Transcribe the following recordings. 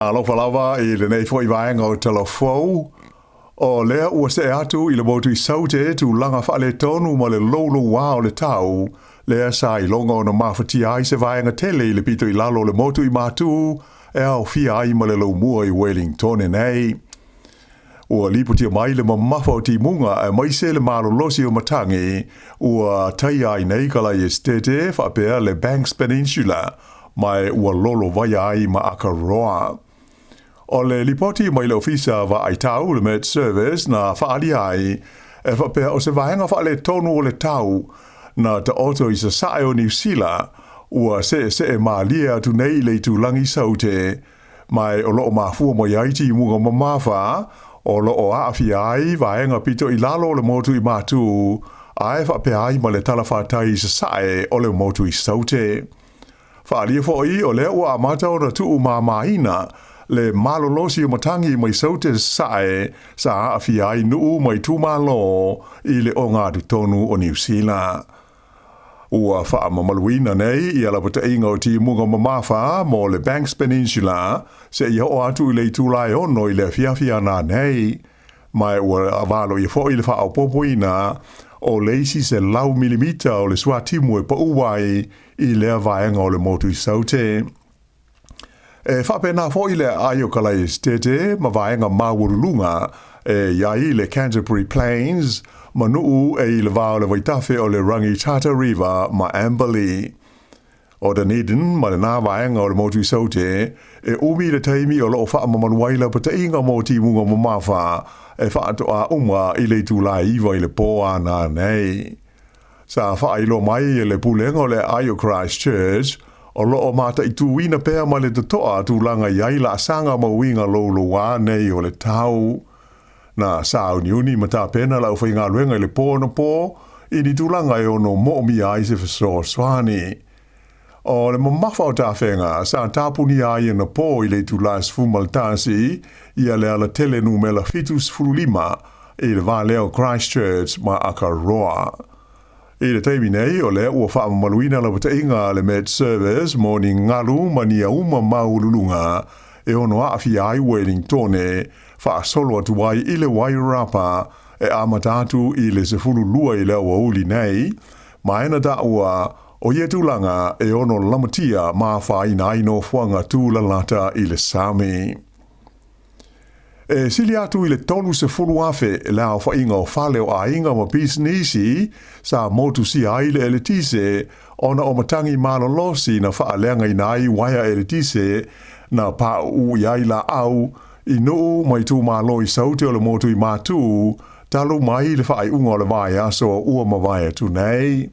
Alo falawa I le nei fo I vaenga o telefou. O lea ua se atu I le motu I saute tu langa whaale tonu ma le lolo wā o le tau. Lea sa I longa o na mawhati ai se vaenga tele I le pito I lalo le motu I matu. E au fia ai ma le lau mua I Wellington e nei. Ua liputia mai le mamafa o ti munga e mai se le malo losi o matangi. Ua tai ai nei kala I estete whapea le Banks Peninsula. Mai ua lolo vai ai ma Aotearoa. O le lipoti mai le ofisa va ai tau le Met Service na whaali ai e whapea o se vahenga whaale tonu o le tau na ta oto I sa sae o New Zealand ua se e maalia tu nei le tu langi saute mai o loo mafua mo yaiti munga mamafa o loo aafi ai vahenga pito I lalo le motu I matu ai whapea ai ma le tala whatai sa sae o le motu I saute. Whaalia foi o le ua amata o na tuu mamaina le malolosi o matangi mai saute sae sa aafi ai nuu mai tūmalo I le o ngātu tonu o New Zealand. Ua wha mamaluina nei I ala pata inga o ti munga mamafa mo le Banks Peninsula se I o atu I le tūlai ono I le fiafia nā nei. Mai ua avalo I fo I le wha au popoina o leisi se lau milimita o le suatimu e pa uwai I lea vaenga o le motu I saute. E whapena fo I le aio kala estete ma vaenga mawurulunga e iai le Canterbury Plains ma nuu e I le vao le waitafe o le Rangitata River ma Amberley. O Dunedin ma le nā vaenga o le motu I saute e umi le taimi o loo wha mamanuaila pa te inga moti munga mamafa e wha atoa uma I le tūlai iwa I le poa nā nei. Sa wha ilo mai e le pulenga o le aio Christchurch o loo mata I tuwina pēr ma le totoa tūlanga iai la sanga mawinga lolo wā nei o le tau. Na sa uniuni mata pena la uwhai ngā luenga I le pō na pō I ni tūlanga e ono mo'omi ai se whasoa swani. O le mamafa o tāwhenga sa tāpuni ai na pō I le tūlas fumaltasi I le ala tele numela fitus fulima I le vāleo Christchurch ma Aotearoa. I le taimi nei o le ua wha maluina la wata inga le Met Service mo ni ngalu ma ni auma maululunga e ono aafi ai Wellington e wha solo atu wai I le Wairarapa e amatatu I le sefulu lua I le ua uli nei ma ena da ua o ietulanga e ono lamatia ma wha ina aino fuanga tu la lata I le Sami. E sili atu I le tolu se fulu afe e lao wha inga o whaleo a inga ma bisnisi sa motu si aile eletise ona o matangi malolosi na wha leanga I nai waya eletise na pa u iai la au I nuu mai tu malo I saute o le motu I matu talu mai le wha unga o le vai aso ua ma vai atu nei.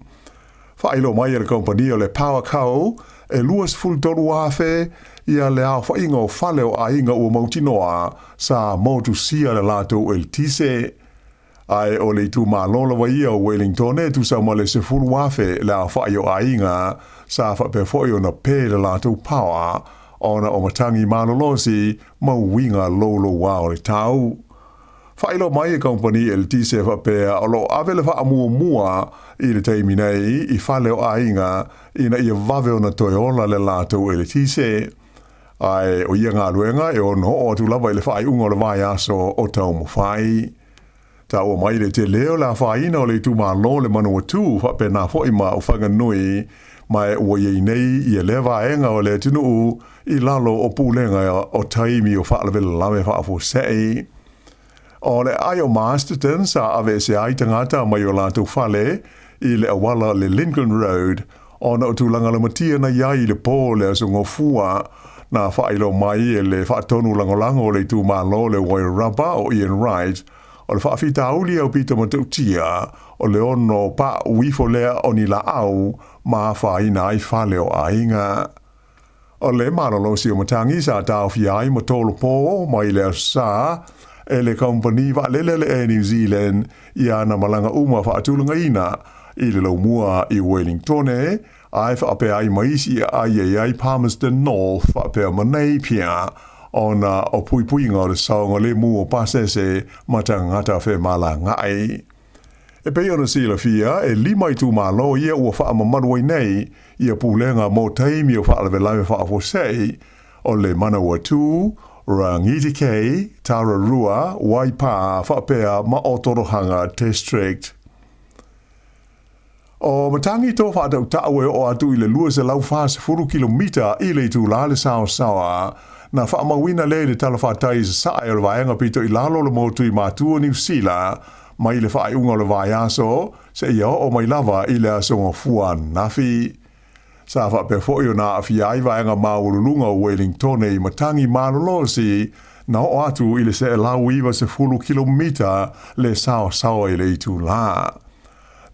Wha ilo mai le kompani o le Power Cow e luas fulu tolu afe ia le au wha inga o whale o a inga ua mautinoa sa motu sia le lato el tise. Ai o le tu malola wa ia o Wellington e tu sa ma le se fulu wafe le au wha o a inga sa wha pe fo o na pe le lato power ona o matangi malolosi mauwinga lolo wa o le tau. Whailo mai e kompani el tise wha pe o lo avele wha amua mua I le teimi nei I whale o a inga ina ia vave o na toiola le lato el tise. Ai o ia ngā luenga e ono o tu lava I le whai unga o le vai aso o tau mo whai. Ta o mai le te leo la whaina o le tu mā lo le manu atu wha pe nā fo ima o whanganui mai ua iei nei I le vaenga o le tunu I lalo o pūlenga o taimi o whaalawela lawe whaafo sei. O le ai o Masterton sa ave se ai tangata mai o lātou whale I le awala le Lincoln Road ona o tūlanga le matia na iai le pō le asungo fua na whailo mai e le whaatonu langolango le tu malo le Wairarapa o Ian Wright o le whaafita auli au pita matautia o le ono pa uifo lea o ni la au ma whaina ai whale o ainga. O le malolosi o matangi sa tau fiai matolo pō mai le sa e le company wa lelele e New Zealand ia na malanga uma whaatulanga ina I le laumua I Wellington e ai whaape ai maisi ai Palmerston North whaape manei pia ona o puipuinga o le saonga le mua pasese matangata whe mala ngai. E pei ona sila fia e lima I tu malo ia ua wha amamanua nei ia pūlenga mō taimi o wha alawe lawe wha afosei o le Manawatu, Rangiti Kei, Tararua, Waipa, Whapea, Maotorohanga District. O matangi tō whaatau tāwe o atu i le lua se lau whāse 4 kilomita i le tū la le Sāmoa, na whaamawina le le tala whātai sa sae o le vaenga pito i lalo le motu i mātua New Zealand, mai le whaaiunga o le vaiaso, se ia o mai lava i le asonga fua nafi. Sa whapea fōi o nā awhiai vaenga māurulunga o Wellington i matangi mālolosi, na o atu i le se lau iwa se 4 kilomita le Sāmoa i le i tū la.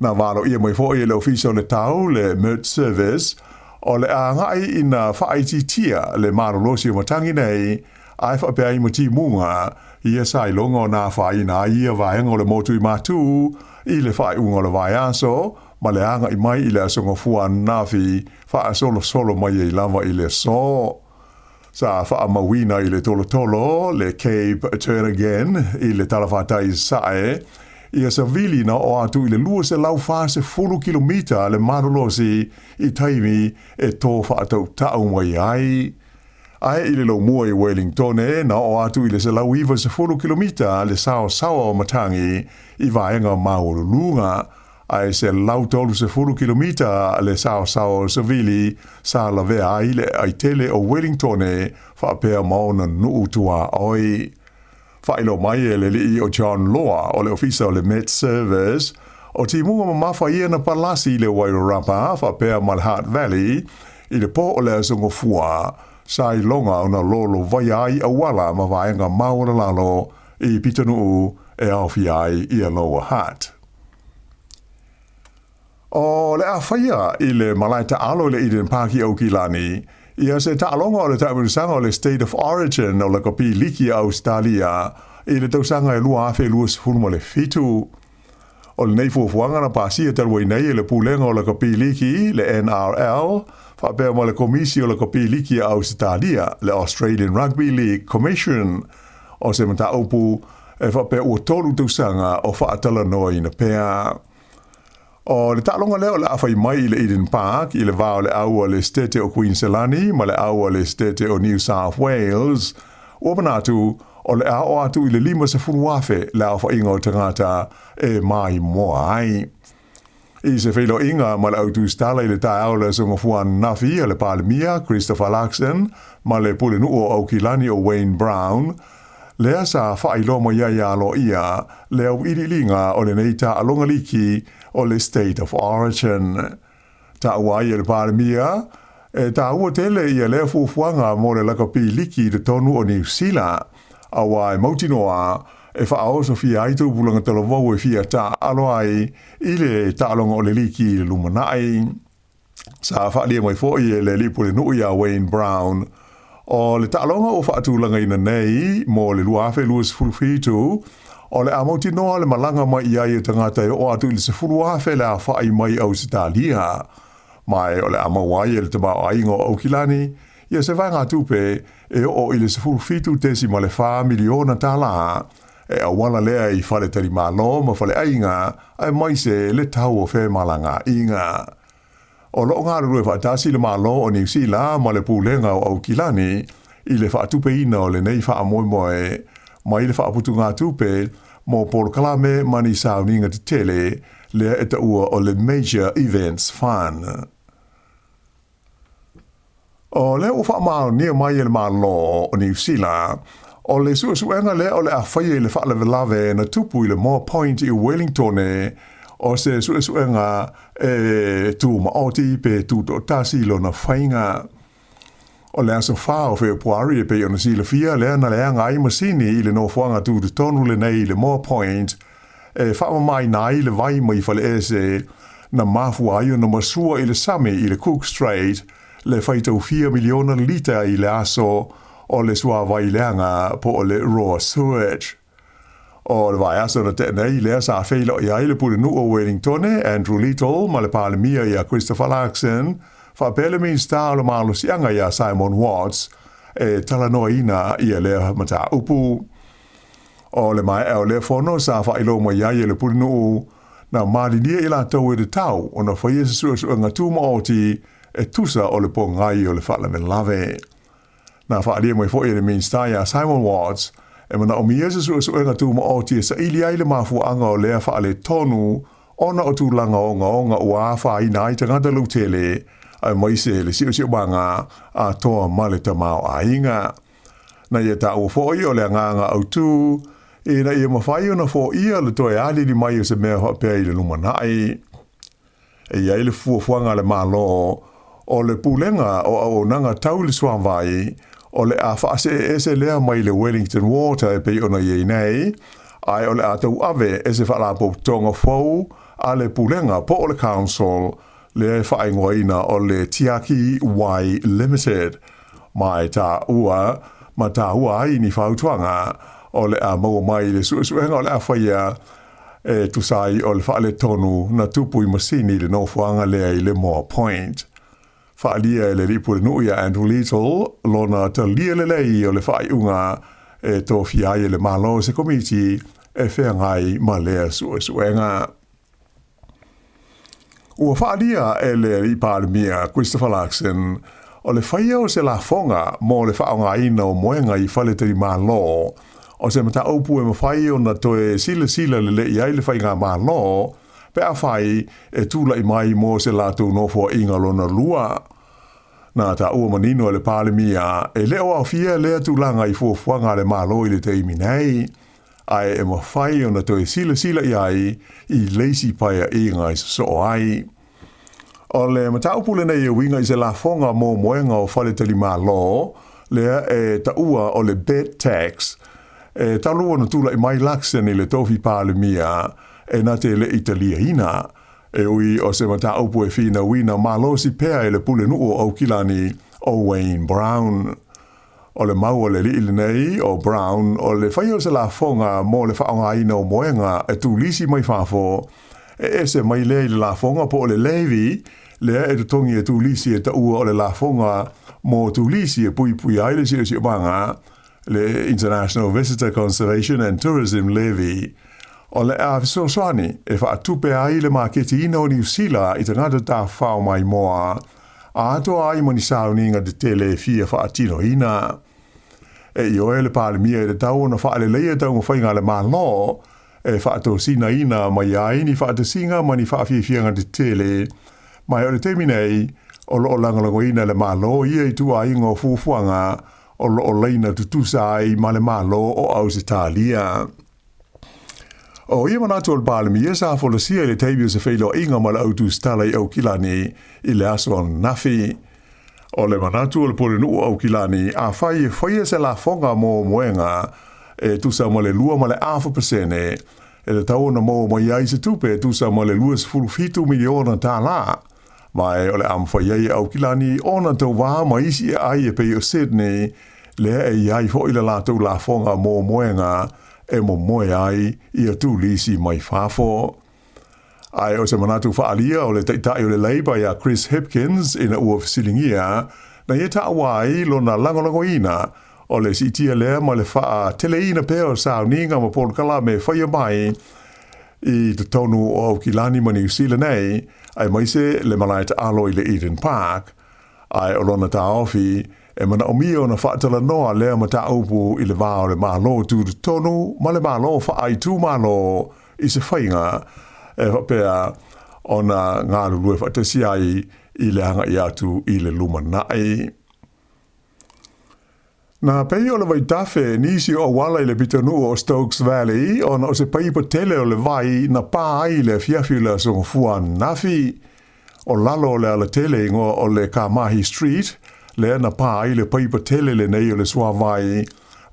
Na wālo ia mai fōi le ofisa o le tau, le Merch Service, o le āngai ina whaititia le marolosi o matangi nei, ai whapea i mati munga, ia sai longa o nā whaina ia vaenga o le motu i mātū, i le whaiunga o le vaiaso, ma le anga i mai i le asonga fua nafi, whaasolo mai i lava i le so. Sa whaamawina i le tolo, le Cape Turn Again, i le talawhatai sae, ia sa vili na o atu i le lua se lau whāse 4 kilomita le marolosi i taimi e tō whaatau tau mai ai. Ai i le lau mua i Wellington na o atu i le se lau iwa se 4 kilomita le Sāmoa o matangi i vaenga maurulunga. Ai se lau tolu se 4 kilomita le Sāmoa o Savili sa la vea ai le aitele o Wellington whaapea maona nuu tua oi. Whailo mai e le li o John Law o le ofisa o le Met Service o ti munga mawha ia na palasi le Wairarapa whapea Malhat Valley i le po o le asongo fua sai longa o na lolo vai ai a wala ma vaenga maura lalo i pitanuu e awhi ai i Aloha Hat. O le awhaia i le malaita alo le Eden Paki o Kilani ia se ta'alonga o le ta'amirusanga o le State of Origin o le kopi liki a Australia i le tausanga e lua awhe lua sifuruma le fitu. O le neifuafuanga na pasia talwai nei le pulenga o le kopi liki le NRL, whapea mo le komisi o le kopi liki a Australia le Australian Rugby League Commission o se mata upu e whapea ua tolu tausanga o whaatala noa ina pea. O le ta'alonga leo le awhai mai i le Eden Park, i le vao le aua le stete o Queenslandi, ma le aua le stete o New South Wales, ua manatu o le ao atu i le 5 se funuafe le awha inga o tangata e mai moa ai. I se whilo inga ma le autu stala i le tae au le songa fuan nafi a le palemia, Christopher Luxon, ma le pule nuo au kilani o Wayne Brown, lea sa whailoma ia lo ia, le au irilinga o le neita alonga liki o le State of Origin. Ta uai e le palemia, e ta ua tele ia lea fufuanga mo le lakapi liki de tonu o New Zealand, a wai mautinoa e whaao so fia aitu pulanga talavau e fia ta aloai i le ta alonga o le liki i le lumanai. Sa whaalia mai fōi e le lipo le nui a Wayne Brown, o le ta'alonga o whaatulanga ina nei mo le luafe luas fulfitu, o le amauti noa le malanga mai iai e tangata e o atu i le sefuruafe le a whaai mai Australia. Mai o le amawai e le tamau aingo au kilani, ia se vai ngā tupe e o i le sefurufitu tesi ma le 4 miliona tala, e awala lea i whale tari malo ma whale ainga, ai mai se le tau o whe malanga inga. O loo ngā rurue whaatasi le malo o New Zealand ma le pūlenga o au kilani, i le whaatupe ina o le nei whaamoemoe, mai le whaaputu ngā tupe, mo Paul Kalame mani sauninga te tele, lea e ua o le Major Events Fund. O lea o whaamao nia mai e le malo o New Zealand, o le suenga lea o le awhaia i le whaalawelave na tupu i le Moore Point i Wellington o se suenga e tu maoti pe tu tasi lo na whainga. O le aso whao Februari e pe o na sila fia lea na lea ngai masini i le no whanga tu te tonu le nei i le Moore Point e whaama mai nai le vai mai whale ese na mafu ai o na masua i le same i le Cook Strait le whaitau 4 miliona lita i le aso o le sua vai leanga po o le raw sewage. O le vai aso na te nei lea sa whailo i ai le pule nu o Wellington Andrew Little ma le palemia i a Christopher Luxon whapele min star le malo sianga i a Simon Watts e tala noa ina i a lea mata upu. O le mai e o le fono sa whailo ma i ai le pule nu na marinia i la tau e de tau o na whaia se sua ngā tūma oti e tusa o le po ngai o le whala me lave. Na whaalia mai fo e le minsta ia Simon Watts, e mana o mia se suenga tu ma o tia sa ili aile mafuanga o lea whaale tonu, ona o tu langa o nga ua whaina i tangata lutele, ai mai se le sio banga a toa male tamau a inga. Na ia ta ua fo i o le nganga au tu, e na ia mawhai o na fo ia le toe ali li mai o se mea hapea i le lumanai. E ia ile fuafuanga le malo, o le pulenga o nanga tau le swamvai, o le a whaase ese lea mai le Wellington Water e pei ona iei nei, ai o le a tau ave ese whaalapo tonga fau, a le pulenga po o le council, le whaingoina o le Tiaki Y Limited, mai ta ua, ma ta ua ai ni whautuanga, o le a mau mai le suenga o le a whaia, e tusai o le whaale tonu na tupu I masini le nofuanga lea I le Moore Point. Whaalia e le ripu le nuia Andrew Little, lona ta lia le lei o le whaiunga e tō fiai le malo se komiti e whengai ma lea suenga. Ua whaalia e le ripalemia Christopher Larkson, o le whaia o se la fonga mo le whaonga ina o moenga I whaletari malo, o se mata aupu e mawhai o na toe sila le le iai le whainga malo, pe a whai e tūla I mai mo se lātou nofo inga lona lua. Nā ta ua manino le palemia e leo au fia lea tūlanga I fuafuanga le malo I le teimi nei, ai e mawhai o na toe sila iai I leisi paia inga I so ai. O le mataupule nei e winga I se la fonga mo moenga o whaletari malo, lea e ta ua o le bed tax, e talua na tūla I mai laksen I le tofi palemia, e na te le Italia ina, e ui o se mata upu e whina wina malosi pea e le pule nuo au kilani o Wayne Brown. O le mau o le li nei o Brown, o le whai o se la fonga mo le whaonga ina o moenga e tu lisi mai whafo, e se mai le la fonga po o le levi, le e tongi e tu lisi e ta ua o le la fonga mo tu lisi e pui ai le si banga, le International Visitor Conservation and Tourism Levy, o le a soani e wha tupe ai le maketi ina o New Zealand I tangata ta whao mai moa, a ato ai mani sauninga de tele fia wha atino ina. E I oe le palemia e le tau na wha le leia tau mwhainga le malo, e wha ato sina ina mai ai ni wha atasinga mani wha fianga de tele, mai o le teminei, o lo langalango ina le malo ia I tua ingo fufuanga, o lo leina tutusa ai ma le malo o Aotearoa. O ia manatu o le palemia sa folosia le teibio se whailo inga ma le autus Tala I au kilani I le aso nafi. O le manatu o le pole nuu au kilani a whaia se la fonga mo moenga e tusa ma le lua ma le 0.5%, e le tau na mo mai ai se tupe tusa ma le lua se fulfitu miliona Tala. Mai o le amwhaiai au kilani ona tau wā ma isi ai e pei o Sydney le e iai fo I le lātou la fonga mo moenga e mo moe ai I a tu lisi mai whafo. Ai o se manatu whaalia o le taitai o le Labour ia Chris Hipkins ina ua fisilingia na ia ta awai lo na langolango ina o le sitia lea ma le wha teleina peo sauninga ma polkala me whaia mai I te tonu o au kilani ma New Zealand nei, ai maise le malai ta alo I le Eden Park. Ai o lona ta ofi, e mana o mio na whaatala noa lea ma ta upu I le vāo le malo tu te tonu, ma le malo wha ai tu malo I se whainga, e whapea o na ngā lulue whaatasi ai I le hanga I atu I le lumanai. Na pei o le vai tafe nisi o wala I le pitanu o Stokes Valley, o na o se pei patele o le vai na pā ai le fiafi le songfua nafi, o lalo le ala tele ingo o le Kamahi Street, le na pā ai le pei patele le nei o le sua vai,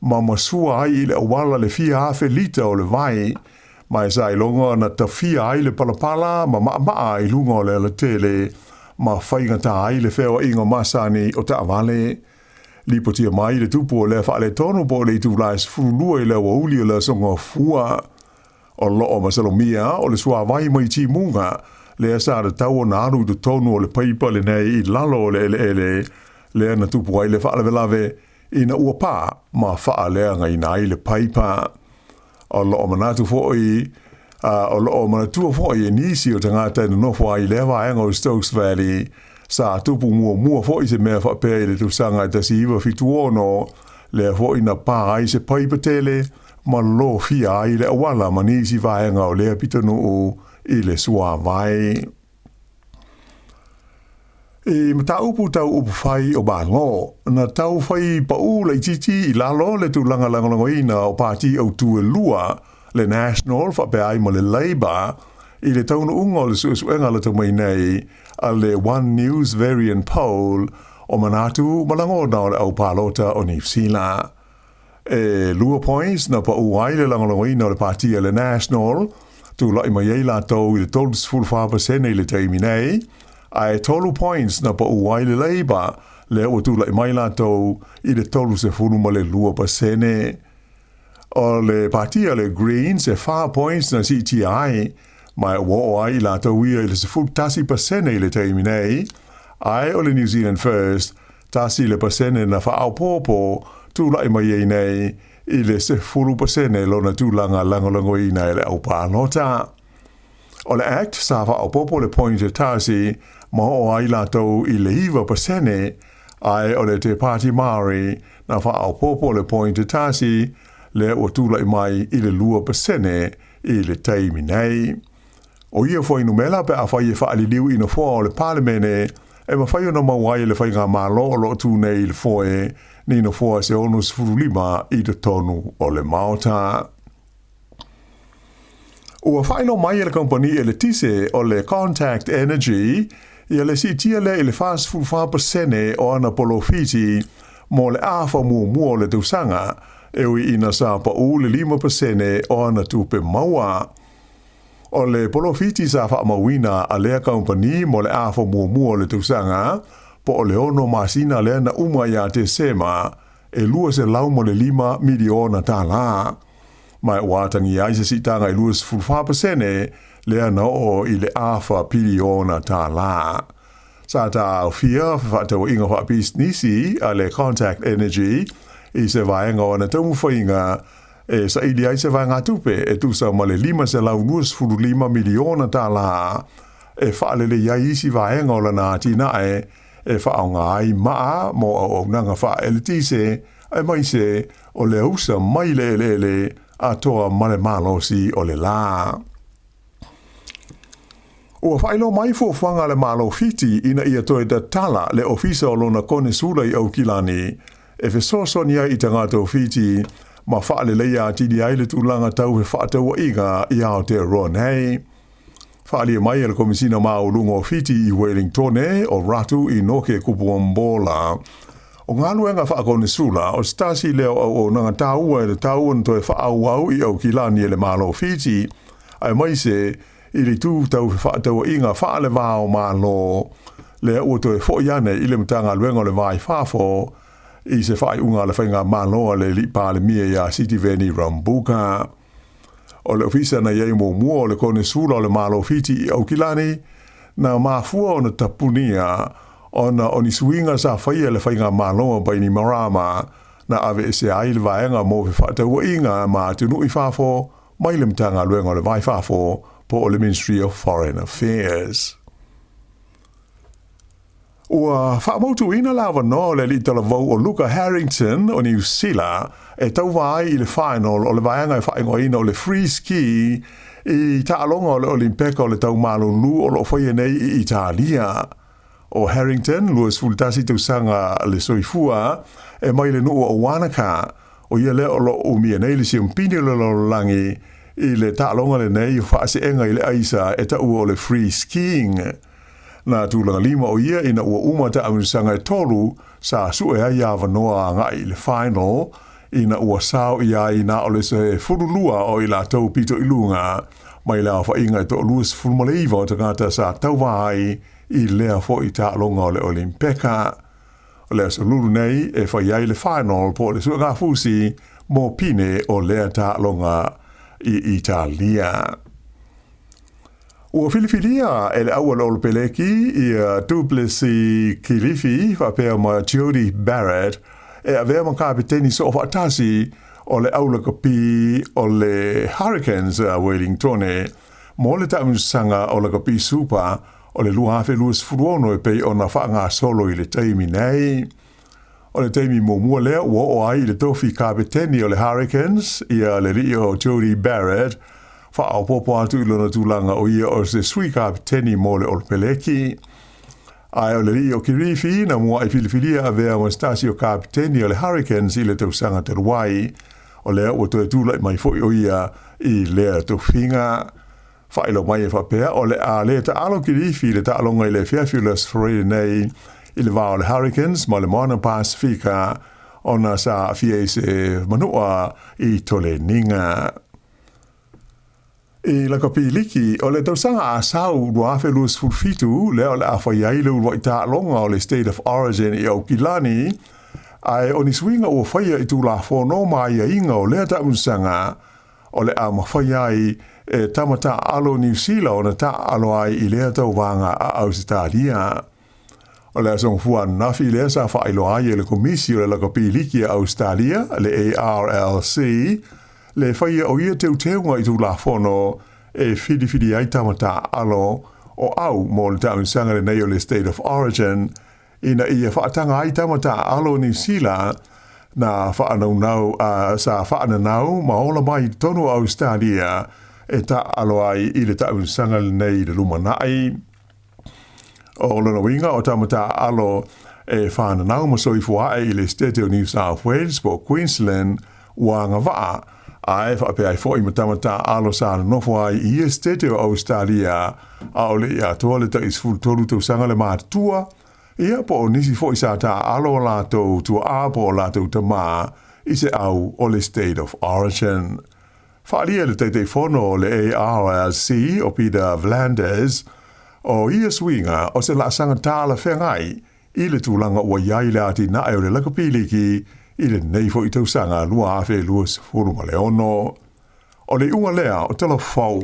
ma masua ai le wala le fia hafe lita o le vai, mai sa I longa na ta fia ai le palapala, ma maa I lunga o le ala tele, ma whaingata ai le feo ingo masani o ta avale, lipotia mai le tupu o le whaale tonu po le tu lais furulua I le wauli o le songa fua. O loo masalomia o le sua vai mai ti munga, le asa le tau o naru tu tonu o le paipa le nei I lalo o le le na tupu ai le whaale velave ina ua pā, ma whaale anga I nai le paipa. O loo manatu foi, o loo manatua foi e nisi o tangata na nofo ai lewa anga o Stokes Valley, sa tupu mua fo i se mea whapea i le tusanga i tasi iwa fituono le fo i na pā ai se paipatele ma lo fia ai le awala manisi vaenga o lea pitanu o i le sua vai. E ma tau upu whai o bango, na tau whai pa ula i titi i lalo le tu langa ina o pāti au tue lua le National whapea ai ma le Labour i le taunu unga le suenga le tau mai nei a le One News Variant Poll o manatu malango na o le au palota o Nifsila. E lua points na pa uai le ina o le pāti le National tu lai mai ei la tau i le 12.5% i le teimi nei, ai 12 points na pa uai le Labour le o tu lai mai la tau i le 12.5 ma le lua pasene. O le pāti le Greens e 4 points na CTI, mai wo ai la tau ia i le 10% i le teimi nei, ai o le New Zealand First, tasi le pasene na whaau pōpō tu lai mai ei nei i le 10% lona tūlanga langolangoina i le au pānota. O le Act sa whaau pōpō le point e tasi ma o ai la tau i le 9%, ai o le te Party Māori na whaau pōpō le point e tasi le o tūlai mai i le 2% i le teimi nei. O ia foi numela pe a whai e whaaliliu ina fua o le palemene e ma whai ona mawai le whai ngā mālo o lo tū nei le foe ni na fua se onus furulima i te tonu o le maota. Ua whaino mai le kompani e le tise o le Contact Energy ia le sitia le i le fast food 5% o ana polofiti mo le awha mua le tausanga e ui ina sa pa u le 5% o ana tupe maua. O le polofiti sa wha mawina a lea kompani mo le awha mua le tausanga po o le ono masina lea na umaya te sema e lua se lau mo le 5 miliona Tala. Mai watangi ai se sitanga i lua se 5% lea na o i le awha miliona Tala. Sa ta au fia whatawa inga wha businessi a le Contact Energy i se vaenga o na tamu whainga e sa ili ai se vaenga tupe e tu sa ma le 5 se lau nuas 5 miliona Tala e whaalele iai isi vaenga o la na tina e whaonga ai maa mo o nanga wha elitise e mai se o le usa mai le a toa male malosi o le la. Ua whailo mai fuafanga le malo fiti ina ia toe da Tala le ofisa o lona kone sula i au kilani e fesosonia i tangata fiti ma whaale leia tidi ai le tūlanga tau he whaataua inga i Aotearoa nei. Whaali mai le komisina maa ulungo fiti i Wellington o ratu i noke kupuambola. O ngā luenga whaakone sula o stasi leo o nanga taua e le taua toe whaau i au kilani e le malo fiti ai mai se i le tū tau whaataua inga whaale vāo malo le ua toe whoiane i le mtanga luenga o le vai whafo i se whai unga le whainga malo le li pāle mia ia City Veni Rambuka. O le ofisa na iei mua o le kone sula o le malo fiti i au kilani na mafua o na tapunia o na oni suinga sa whaia le whainga malo bai ni marama na ave ese ai le vaenga mo fe whaataua inga ma tunu i whafo mai le mtanga luenga o le vai whafo po o le Ministry of Foreign Affairs. Ua whaamautu ina lawa no le li tala vau o Luca Harrington o New Zealand e tau vai i le final o le vaenga e whaingo ina o le free ski i taalonga o le Olimpeka o le tau malulu o lo whaia nei i Italia. O Harrington, luas fultasi tausanga le soifua e mai le nuu o Wanaka o ia le o lo umia nei le siampini o le langi i le taalonga le nei o whaase enga i le aisa e tau o le free skiing. Na tūlanga 5 o ia ina ua umata aunusanga e tolu sa sue ai awa noa ngai le final ina ua sao ia ina o le se furulua o ila tau pito ilunga mai la wha inga e to luas fulmaleiva o tangata sa tau vai i lea fo i taalonga o le Olimpeka. O lea sa lulu nei e wha iai le final po le sua ngā fusi mō pine o lea taalonga i Italia. Ua filifilia e le aua lolo peleki i Duplessis Kilifi whapea ma Jody Barrett e a vea ma kapiteni so whaatasi o le aulakapi o le Hurricanes Wellington mo le taumusanga o lakapi super o le lua hafe luas furuono e pei o na whaanga solo i le teimi nei. O le teimi mua lea ua o ai le tofi kapiteni o le Hurricanes ia le ri o Jody Barrett wha au popo atu i lona tūlanga o ia o se sui kapiteni mo le Olpeleki. Ai o le ri o Kirifi na mua i filifilia a vea mastasi o kapiteni o le Hurricanes i le tausanga te ruai o lea ua toe tūla i mai foi o ia i lea tofinga. Whailo mai e whapea o le a le ta alo Kirifi le ta alonga i le Fairfields Friday nei i le vao le Hurricanes ma le Moana Pasifika o na sa fie se manua i tole ninga. I la kapi liki o le tausanga a sau lua afe luas fulfitu le o le a whaiai le urwa i ta alonga o le State of Origin i Aukilani ai o ni swinga ua whaia i tū la whono mai a inga o lea ta unsanga o le a mawhaiai e tamata alo New Zealand o na ta alo ai i lea tau wanga a Australia. O le asong fuan nafi lea sa whailo ai e le komisi o le lakapi liki a Australia, le ARLC, le whaia o ia teunga i tū la whono e whidi ai tamata alo o au mo le taunsanga le nei o le State of Origin ina ia whaatanga ai tamata alo New Zealand na whaanau sa whaanau ma ola mai tonu Australia e ta alo ai i le taunsanga le nei le lumanai. O lona winga o tamata alo e whananau ma soifua i le State of New South Wales po Queensland wanga waa ai whape ai fo i matamata alo sa nofo ai i State of Australia a ole i atoa le ta isful tolu tau sanga le mātua ia po o nisi fo i sa ta alo lato tua a po lato tama i se au o le State of Origin. Whaalia le teitei fono le ARLC o Peter Vlanders o ia swinga o se la sanga Tala whengai i le tūlanga ua iai le ati na e o le lakapiliki i le neifo i tausanga lua afe luas furuma le ono. O le unga lea o tala fau